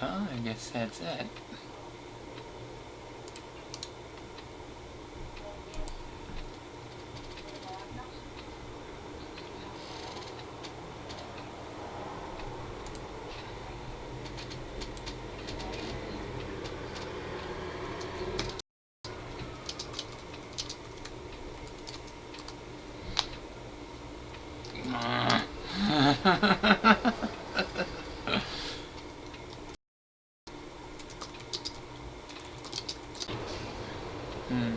Oh, I guess that's it. Hmm.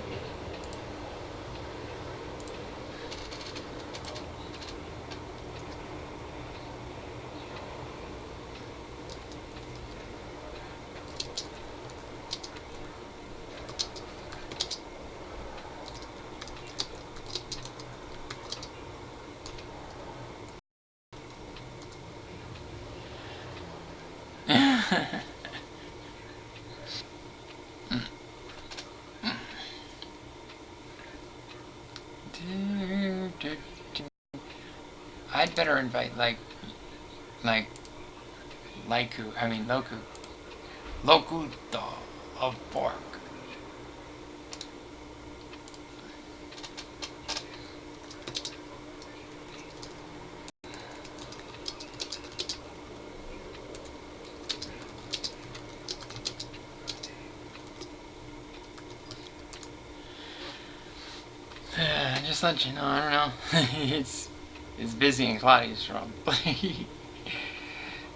I'd better invite like Loku of pork. Just let you know, I don't know. it's busy and cloudy from.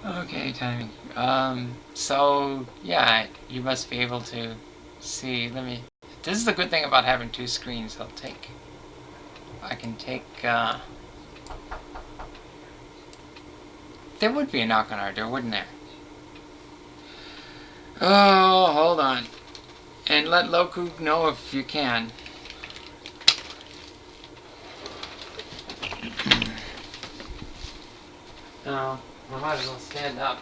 Okay, timing. So yeah, you must be able to see. This is the good thing about having two screens. I can take. There would be a knock on our door, wouldn't there? Oh, hold on, and let Loku know if you can. No, I might as well stand up.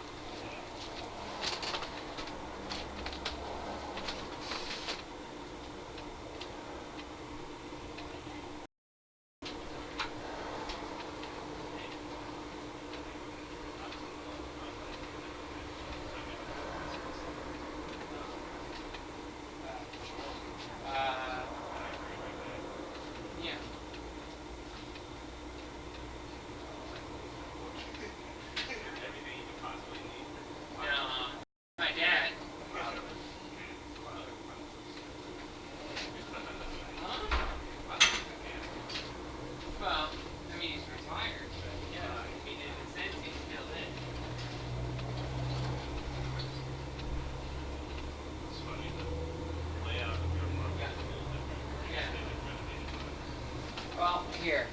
Yeah. My dad. Huh? Well, I mean, he's retired, but yeah, I mean, in a sense, he's still in. It's funny, the layout of your apartment is a little different. Yeah. Well, here.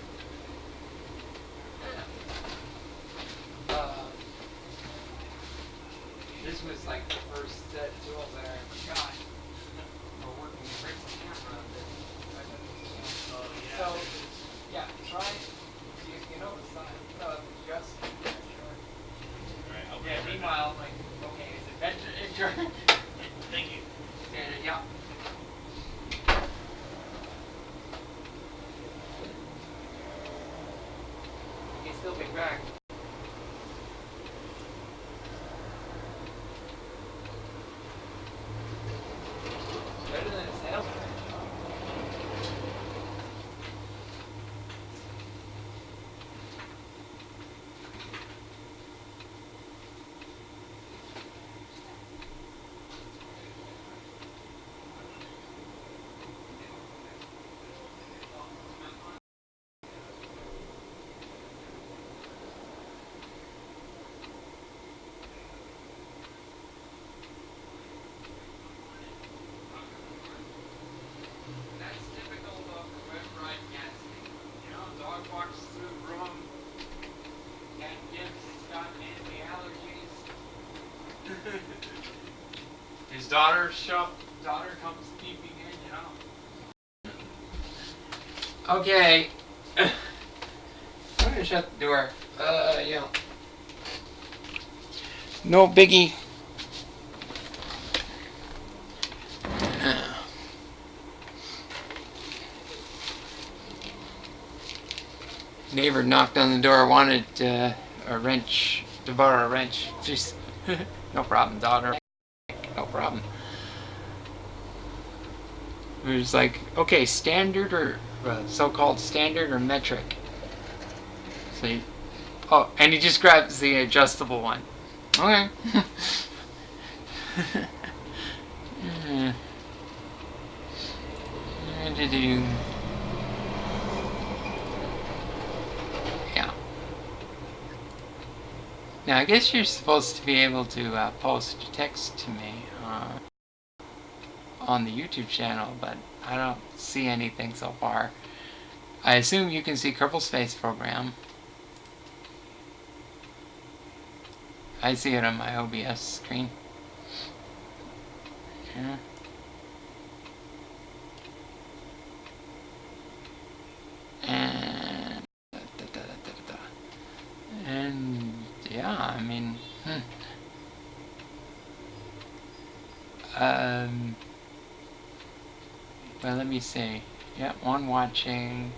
This was like the first set of tools that I ever got for working with Rick's camera. Oh, yeah. So, yeah, try. You know the sign. Just. Alright, I'll be Yeah. right Meanwhile, like, okay, is it better? back. Thank you. Yeah. You can still be back. Better than a salesman. That's typical of the web broadcasting. You know, dog walks through the room, cat gives, it's got anti-allergies. His daughter comes peeping in, you know. Okay. I'm gonna shut the door. Yeah. No biggie. Neighbor knocked on the door, wanted a wrench, to borrow a wrench. Just No problem, daughter. No problem. It was like, okay, standard or so-called standard or metric. So, oh, and he just grabs the adjustable one. Okay. Yeah. Now, I guess you're supposed to be able to post text to me on the YouTube channel, but I don't see anything so far. I assume you can see Kerbal Space Program. I see it on my OBS screen. Yeah. And yeah, I mean, well, let me see. Yeah, one watching,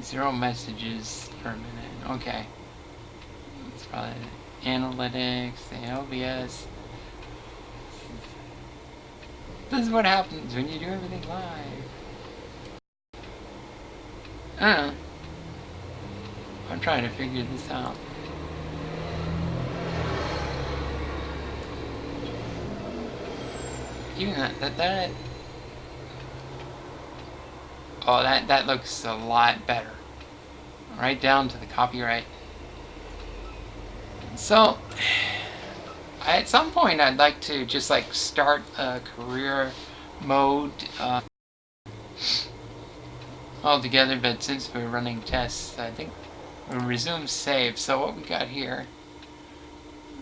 0 messages per minute. Okay, it's probably analytics, the OBS. This is what happens when you do everything live. I don't know. I'm trying to figure this out. Even that oh, that looks a lot better. Right down to the copyright. So, at some point I'd like to just like start a career mode altogether, but since we're running tests, I think we'll resume save. So what we got here,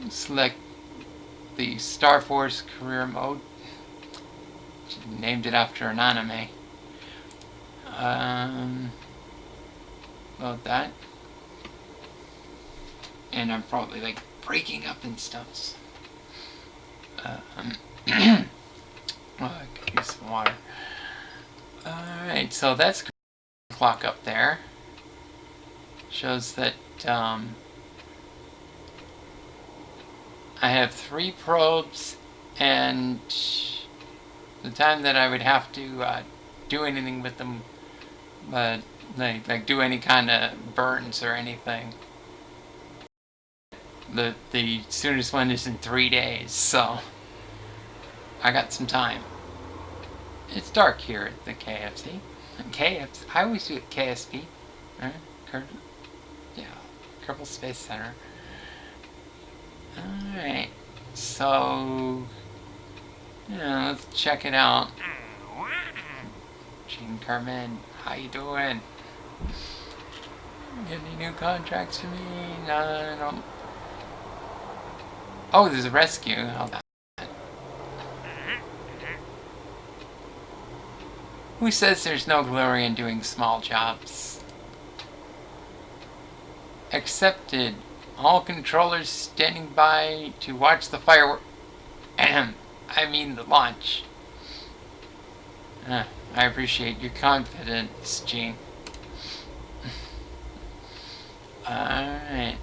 select the Star Force career mode. Named it after an anime. Load that. And I'm probably like breaking up and stuff. Oh, I could use some water. Alright, so that's clock up there. Shows that I have 3 probes, and the time that I would have to do anything with them, but like do any kind of burns or anything. The soonest one is in 3 days, so I got some time. It's dark here at the KFC. I always do it KSP. Yeah, Kerbal Space Center. Alright, so yeah, let's check it out. Gene Carmen, how you doing? Get any new contracts for me? No, I don't. Oh, there's a rescue. How about that? Who says there's no glory in doing small jobs? Accepted. All controllers standing by to watch the fireworks. I mean the launch. I appreciate your confidence, Gene. Alright.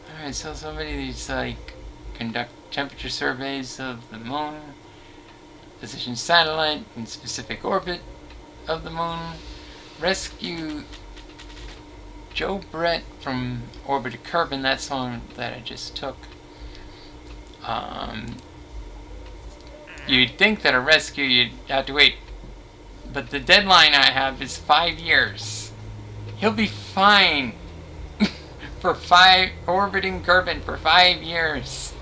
Alright, so somebody's like conduct temperature surveys of the moon, position satellite in specific orbit of the moon, rescue Joe Brett from Orbit to Kerbin. That's one that I just took. You'd think that a rescue you'd have to wait, but the deadline I have is 5 years. He'll be fine for orbiting Kerbin for 5 years.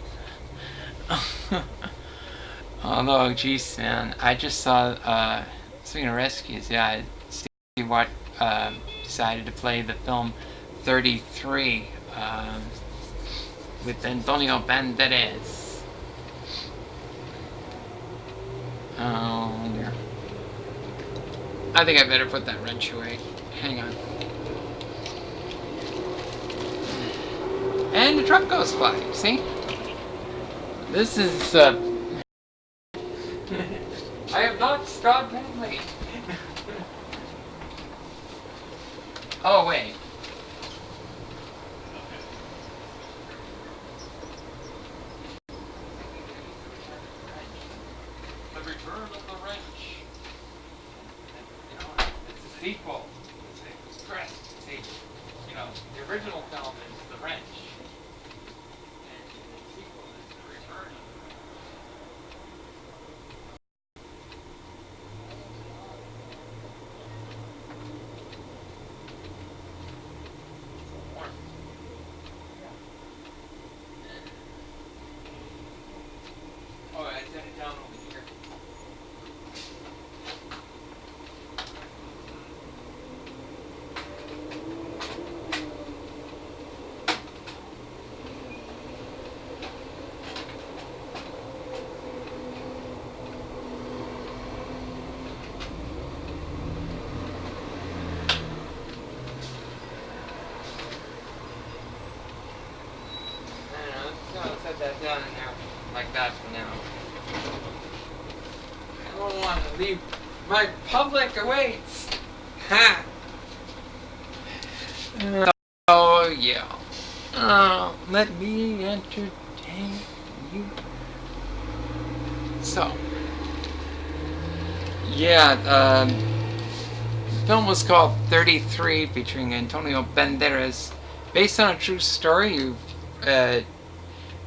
Although, geez, man, I just saw, speaking of rescues, yeah, Steve Watt decided to play the film 33 with Antonio Banderas. Oh, dear. I think I better put that wrench away. Hang on. And the truck goes flying, see? This is, I have not stopped lately. Oh, wait. The Return of the Wrench. You know, it's a sequel. It's correct. See, you know, the original film is The Wrench. And the sequel is The Return of the Wrench. Oh, I set it down over here. I'll set that down in there like that for now. I don't want to leave. My public awaits. Ha! Oh yeah. Let me entertain you. So, yeah. The film was called 33, featuring Antonio Banderas, based on a true story.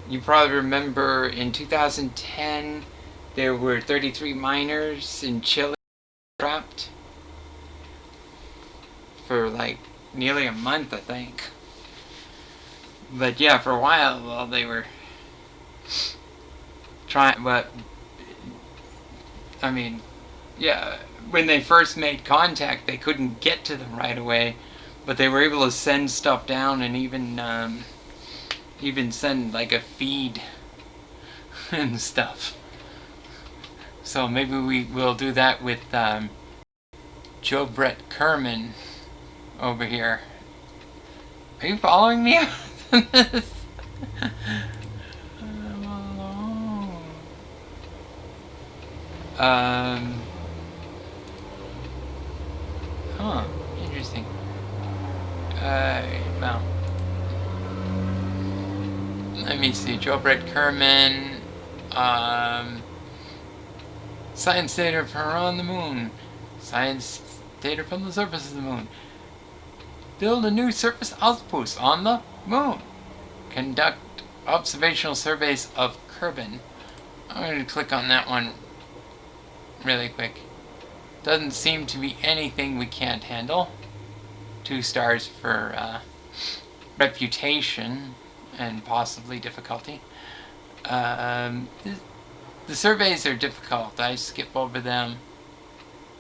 You probably remember in 2010 there were 33 miners in Chile trapped for like nearly a month, I think. But yeah, for a while they were trying, but I mean, yeah, when they first made contact they couldn't get to them right away, but they were able to send stuff down and even send like a feed and stuff. So maybe we will do that with Joe Brett Kerman over here. Are you following me on this? I'm alone. Huh, interesting. Well, let me see. Joe Brett Kerman. Science data from around the moon. Science data from the surface of the moon. Build a new surface outpost on the moon. Conduct observational surveys of Kerbin. I'm going to click on that one really quick. Doesn't seem to be anything we can't handle. 2 stars for reputation and possibly difficulty. The surveys are difficult. I skip over them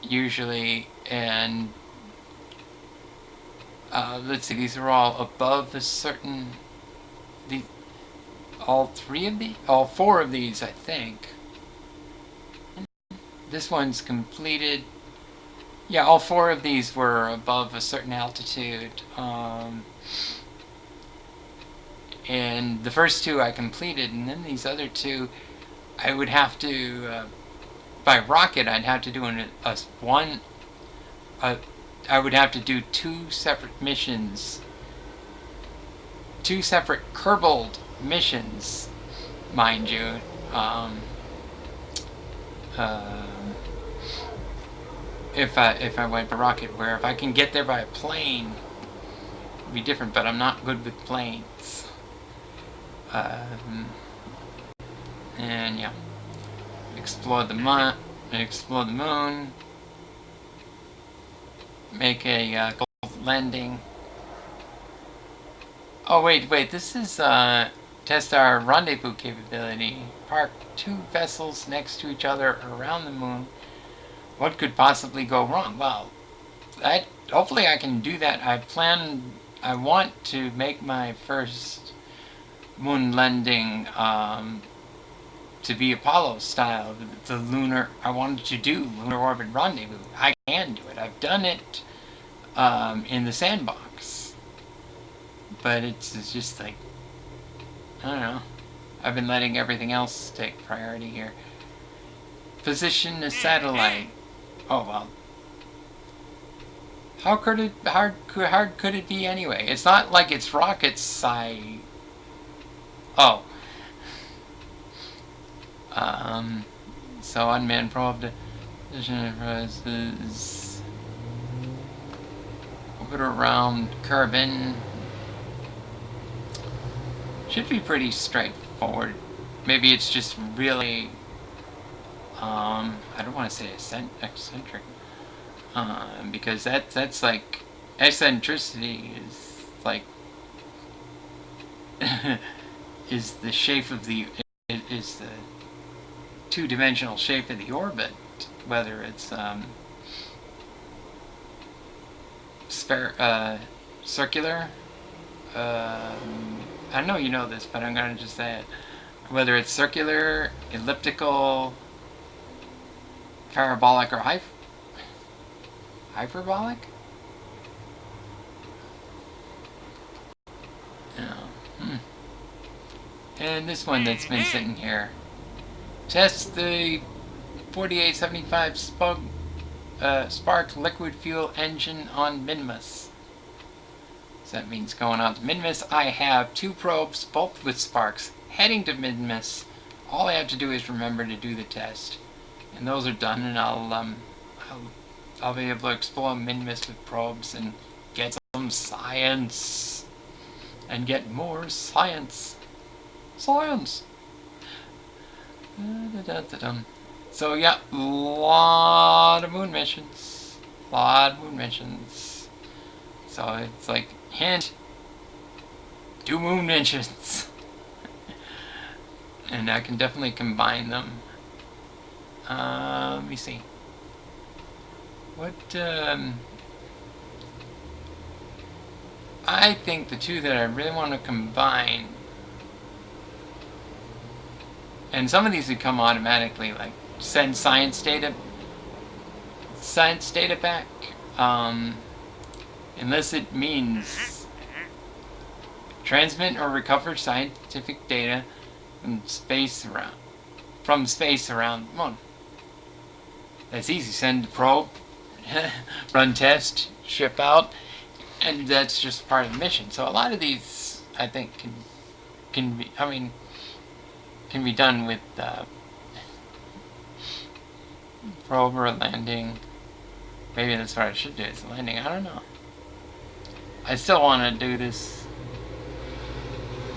usually, and let's see, these are all above a certain, all 4 of these I think. This one's completed. Yeah, all 4 of these were above a certain altitude. And the first 2 I completed, and then these other 2 I would have to, by rocket, I'd have to do I would have to do 2 separate missions. 2 separate Kerbal missions, mind you. If I went by rocket, where if I can get there by a plane, it'd be different, but I'm not good with planes. And yeah, explore the moon, make a gold landing. Oh wait, this is test our rendezvous capability. Park 2 vessels next to each other around the moon. What could possibly go wrong? Well, hopefully I can do that. I want to make my first moon landing to be Apollo style. I wanted to do lunar orbit rendezvous. I can do it. I've done it in the sandbox. But it's just like, I don't know. I've been letting everything else take priority here. Position a satellite. Oh well. How could it hard could it be anyway? It's not like it's rocket sci. Oh. So unmanned probe is orbit around Kerbin. Should be pretty straightforward. Maybe it's just really I don't want to say eccentric. Because that's like eccentricity is like is the shape of the is the two-dimensional shape of the orbit, whether it's circular. I know you know this, but I'm gonna just say it. Whether it's circular, elliptical, parabolic, or hyperbolic. Yeah. And this one that's been sitting here. Test the 4875 Spark liquid fuel engine on Minmus. So that means going on to Minmus. I have 2 probes, both with sparks, heading to Minmus. All I have to do is remember to do the test, and those are done. And I'll be able to explore Minmus with probes and get some science, and get more science. Science. So yeah, lot of moon missions. So it's like, hint, 2 moon missions. And I can definitely combine them. Let me see. What, I think the 2 that I really want to combine, and some of these would come automatically, like send science data back, unless it means transmit or recover scientific data from space around the moon. That's easy. Send the probe, run test, ship out, and that's just part of the mission. So a lot of these, I think, can be done with probe or landing. Maybe that's what I should do, is landing. I don't know. I still want to do this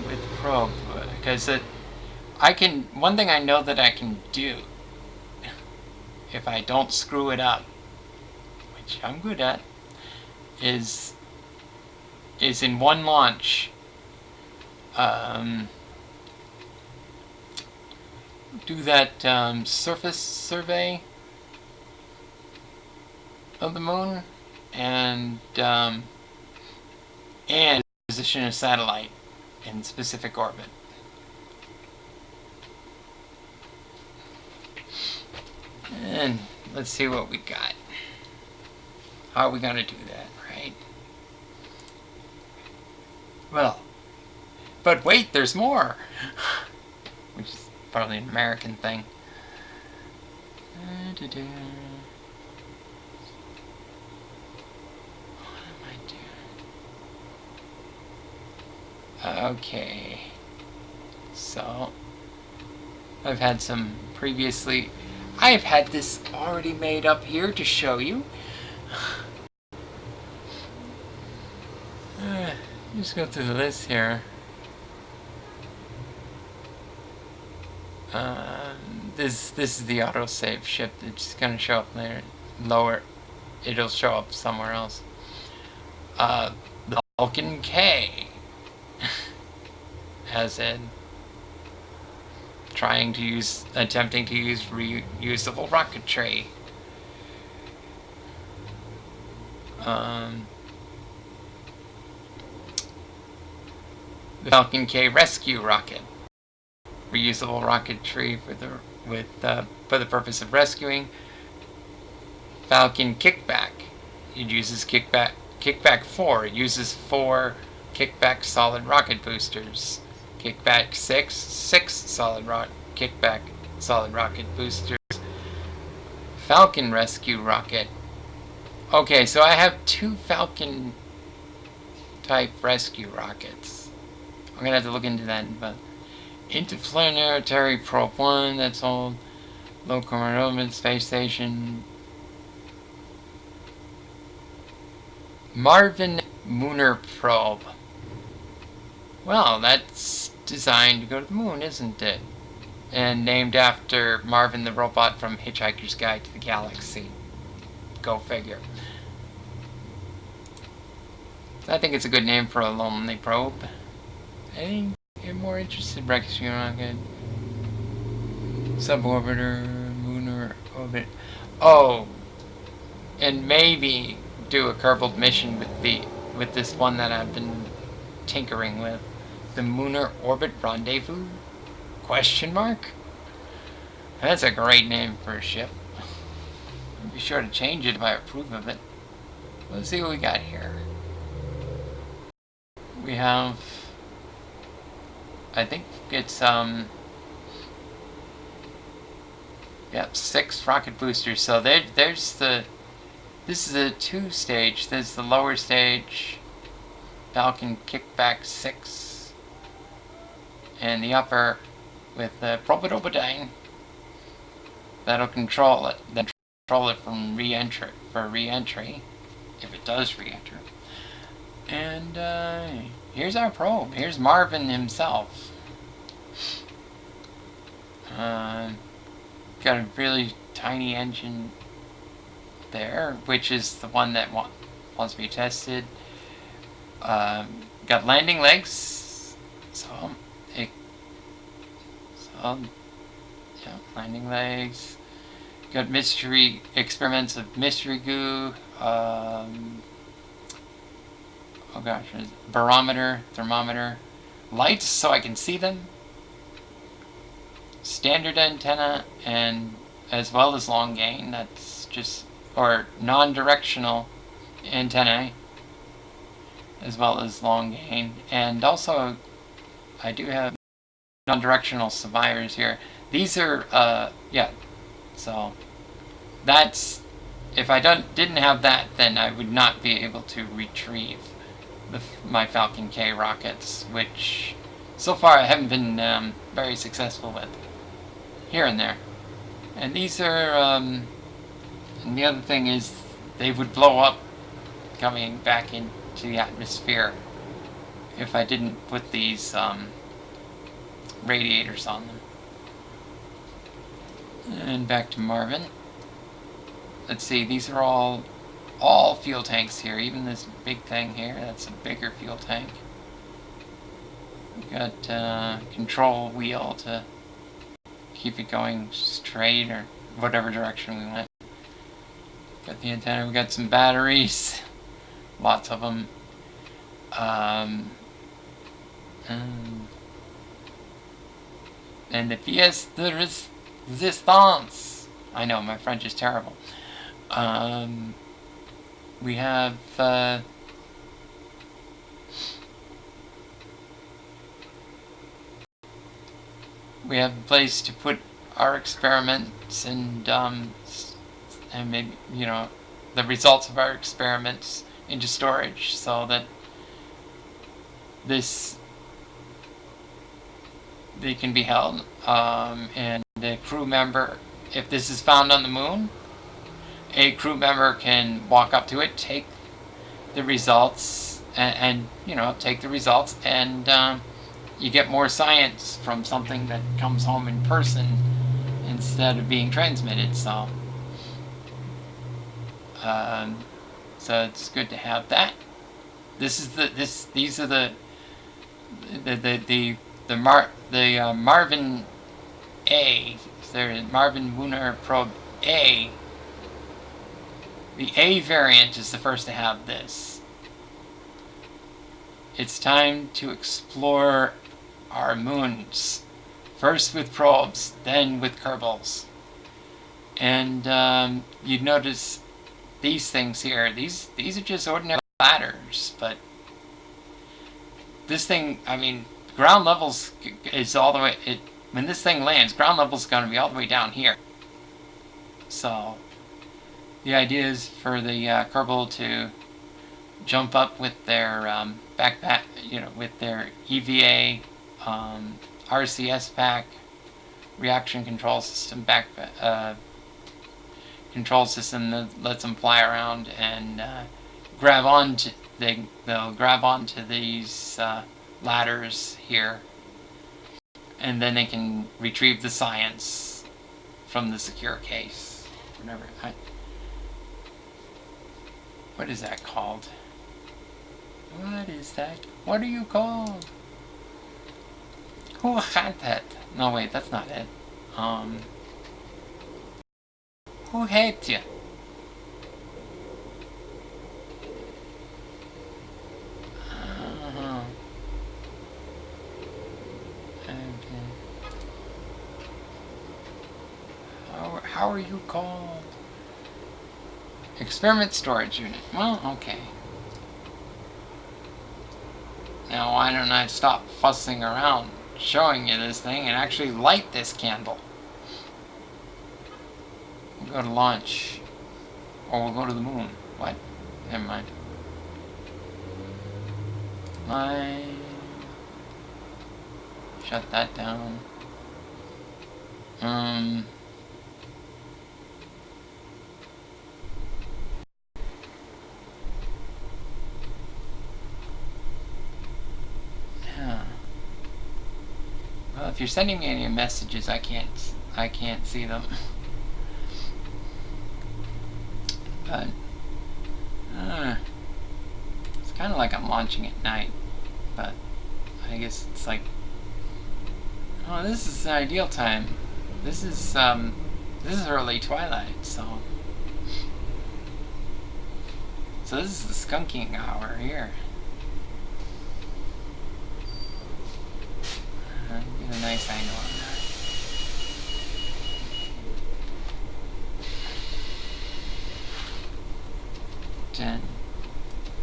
with probe, because one thing I know that I can do, if I don't screw it up, which I'm good at, is in one launch, do that surface survey of the moon, and position a satellite in specific orbit. And let's see what we got. How are we gonna do that, right? Well, but wait, there's more. Which is probably an American thing. What am I doing? Okay. So, I've had this already made up here to show you. Just go through the list here. This is the autosave ship. It's gonna show up later. Lower, it'll show up somewhere else. The Vulcan K has it. Attempting to use reusable rocketry. The Falcon K rescue rocket, reusable rocketry for the purpose of rescuing. Falcon Kickback, it uses Kickback 4. It uses 4 Kickback solid rocket boosters. Kickback 6 Kickback solid rocket boosters. Falcon rescue rocket Okay, so I have 2 Falcon type rescue rockets. I'm gonna have to look into that, but interplanetary probe 1, that's all. Low Command Space Station. Marvin Mooner probe. Well, that's designed to go to the moon, isn't it? And named after Marvin the robot from Hitchhiker's Guide to the Galaxy. Go figure. I think it's a good name for a lonely probe. Any more interested rescue rocket? Suborbiter, lunar orbit. Oh, and maybe do a Kerbal mission with this one that I've been tinkering with. The Lunar Orbit Rendezvous? Question mark? That's a great name for a ship. I'll be sure to change it if I approve of it. Let's see what we got here. We have, I think it's yep, 6 rocket boosters. So there's the, this is a 2-stage. There's the lower stage, Falcon Kickback 6, and the upper with the Probodobodine that'll control it. Then control it from re-entry, if it does re-enter. And here's our probe. Here's Marvin himself. Got a really tiny engine there, which is the one that wants to be tested. Got landing legs, yeah, landing legs. Got mystery experiments of mystery goo. Oh gosh, barometer, thermometer, lights so I can see them, standard antenna, and as well as long gain. That's just, or non-directional antennae, as well as long gain. And also, I do have non-directional survivors here. These are, yeah, so that's, if I didn't have that, then I would not be able to retrieve my Falcon K rockets, which so far I haven't been very successful with, here and there. And these are, and the other thing is, they would blow up coming back into the atmosphere if I didn't put these radiators on them. And back to Marvin. Let's see, these are all fuel tanks here, even this big thing here, that's a bigger fuel tank. We've got control wheel to keep it going straight or whatever direction we want. Got the antenna, we got some batteries, lots of them. And the pièce de résistance. I know, my French is terrible. We have a place to put our experiments and maybe, you know, the results of our experiments into storage, so that they can be held, and the crew member, if this is found on the moon, a crew member can walk up to it, take the results, and you know, take the results, and you get more science from something that comes home in person instead of being transmitted. So it's good to have that. These are the Marvin A. There's Marvin Lunar Probe A. The A variant is the first to have this. It's time to explore our moons. First with probes, then with Kerbals. And you'd notice these things here. These are just ordinary ladders, but this thing, I mean, ground levels is all the way, when this thing lands, ground level's going to be all the way down here. So The idea is for the Kerbal to jump up with their backpack, with their EVA, RCS pack, reaction control system control system that lets them fly around and grab onto. They'll grab onto these ladders here, and then they can retrieve the science from the secure case. Whatever. What is that called? What is that? What are you called? Who had that? No, wait, that's not it. Who hates you? How are you called? Experiment storage unit. Well, okay. Now why don't I stop fussing around showing you this thing and actually light this candle? We'll go to launch. Or we'll go to the moon. What? Never mind. Shut that down. Well, if you're sending me any messages, I can't see them. But it's kind of like I'm launching at night, but I guess it's like, oh, this is the ideal time. This is early twilight, so this is the skunking hour here. Get a nice angle on that. Ten,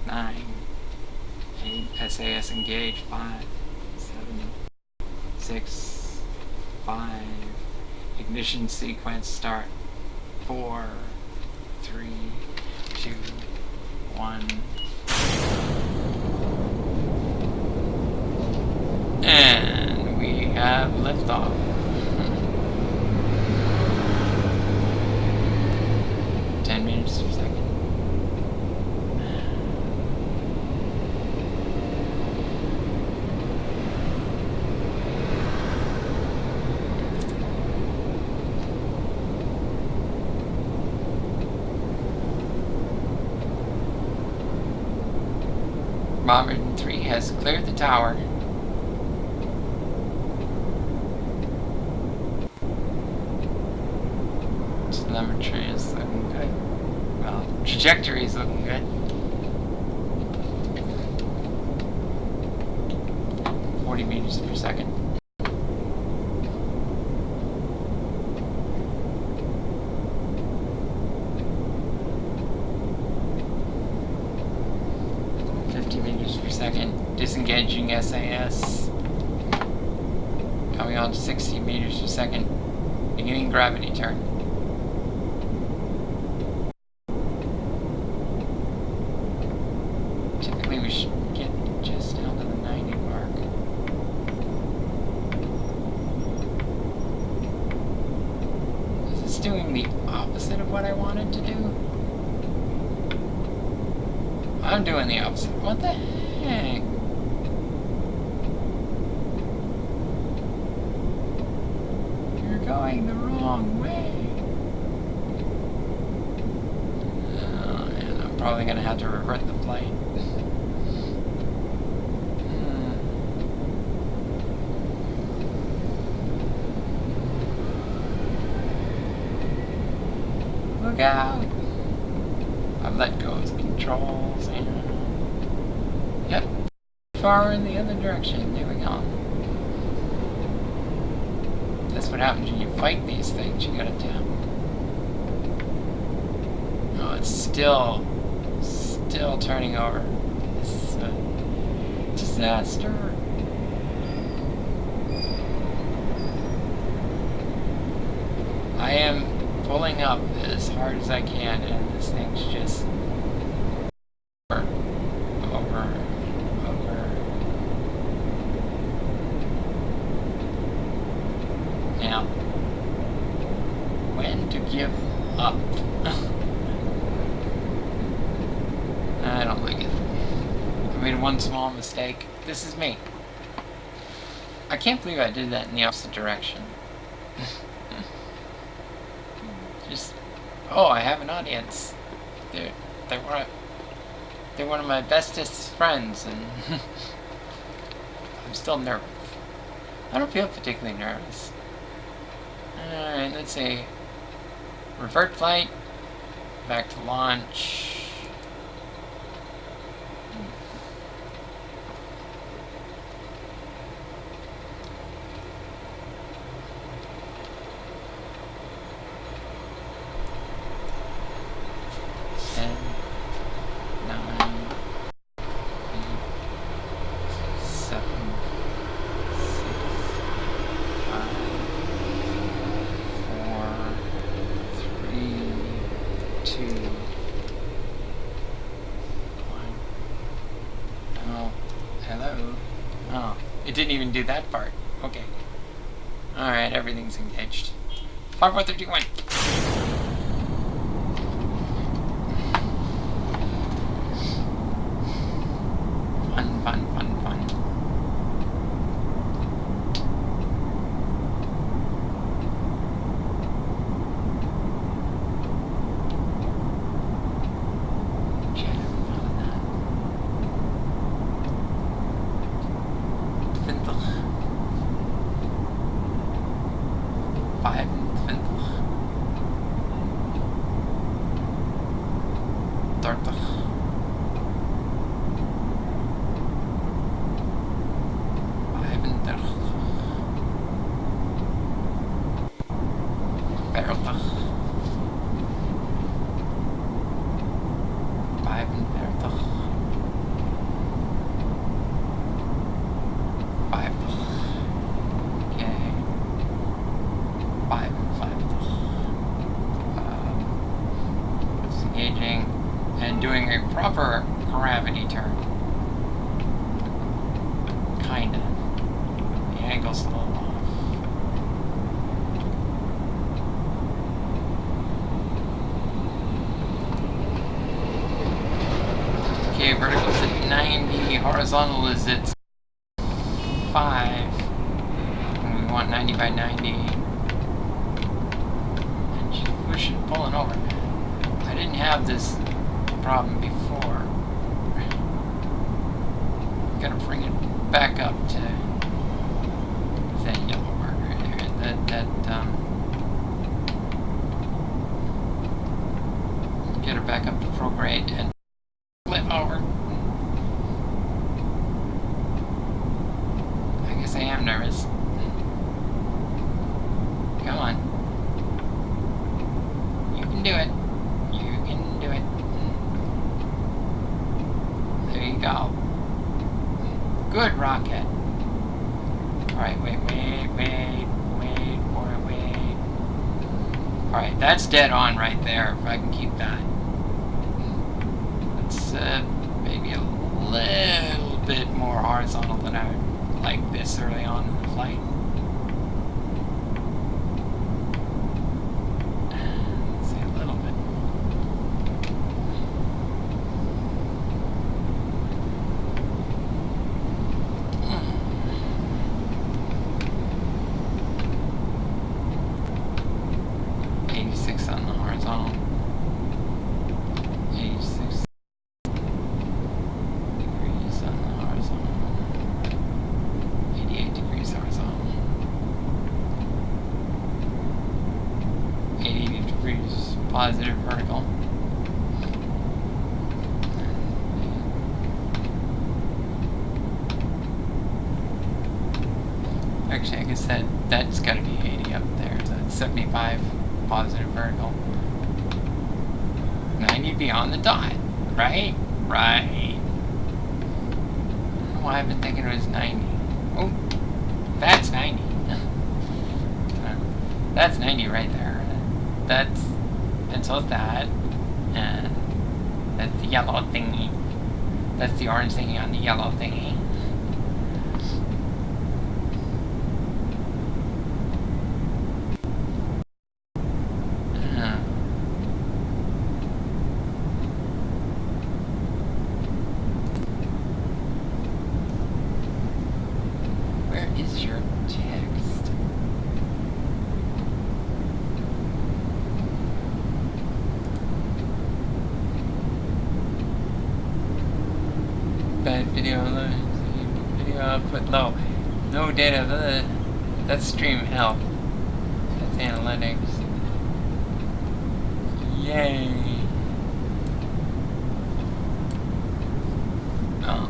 9, 8, SAS engaged, 5, 7, 6, 5, ignition sequence start, 4, 3, 2, 1. And we have liftoff. Meters per second. Bomber 3 has cleared the tower. Telemetry is looking good. Well, trajectory is looking good. 40 meters per second. Meters per second, disengaging SAS, coming on to 60 meters per second, beginning gravity turn. Typically we should get just down to the 90 mark. Is this doing the opposite of what I wanted to do? I'm doing the opposite. What the heck? You're going the wrong way. Oh man, I'm probably gonna have to revert the flight. Look out! I've let go of the controls and yep, far in the other direction. There we go. That's what happens when you fight these things. You gotta tap. Oh, it's still turning over. This is a disaster. I am pulling up as hard as I can, and this thing's just over, over. Now, when to give up? I don't like it. I made one small mistake. This is me. I can't believe I did that in the opposite direction. Just, oh, I have an audience. They're one of my bestest friends, and I'm still nervous. I don't feel particularly nervous. Alright, let's see. Revert flight. Back to launch. It didn't even do that part. Okay. Alright, everything's engaged. 5, 4, 3, 2, 1. Fun, fun, fun, fun. And doing a proper gravity turn. Kinda. The angle's a little off. Okay, vertical's at 90, horizontal is at 5. And we want 90 by 90. And she's pushing, pulling over. I didn't have this problem before. Gotta bring it back up to that yellow marker here. Get her back up to prograde and flip over. I guess I am nervous. Come on. You can do it. You can do it. There you go. Good rocket. Alright, wait for it. Alright, that's dead on right there, if I can keep that. It's maybe a little bit more horizontal than I would like this early on in the flight. Positive vertical. Actually, I guess that's got to be 80 up there. So it's 75 positive vertical. 90 beyond the dot, right? Right. I don't know why I've been thinking it was 90. Oh, that's 90. That's 90 right there. that's pencil that, and that's the yellow thingy. That's the orange thingy on the yellow thingy. Where is your text? Bad video output low. No data. That's stream health. That's analytics. Yay. Oh.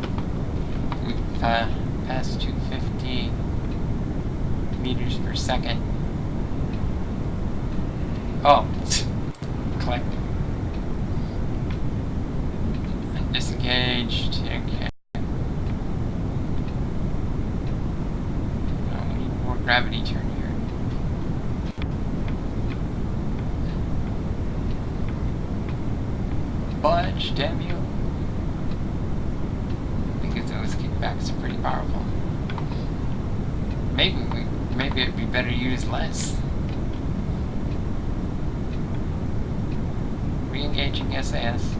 We've passed 250 meters per second. Oh. Click. Disengaged. Okay. Oh, we need more gravity turn here. Budge, damn you. Because those kickbacks are pretty powerful. Maybe it'd be better to use less. Re-engaging SAS.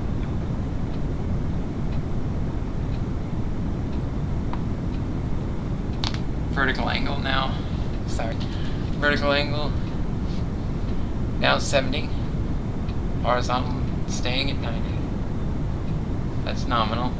Vertical angle now. Sorry. Vertical angle. Now 70. Horizontal staying at 90. That's nominal.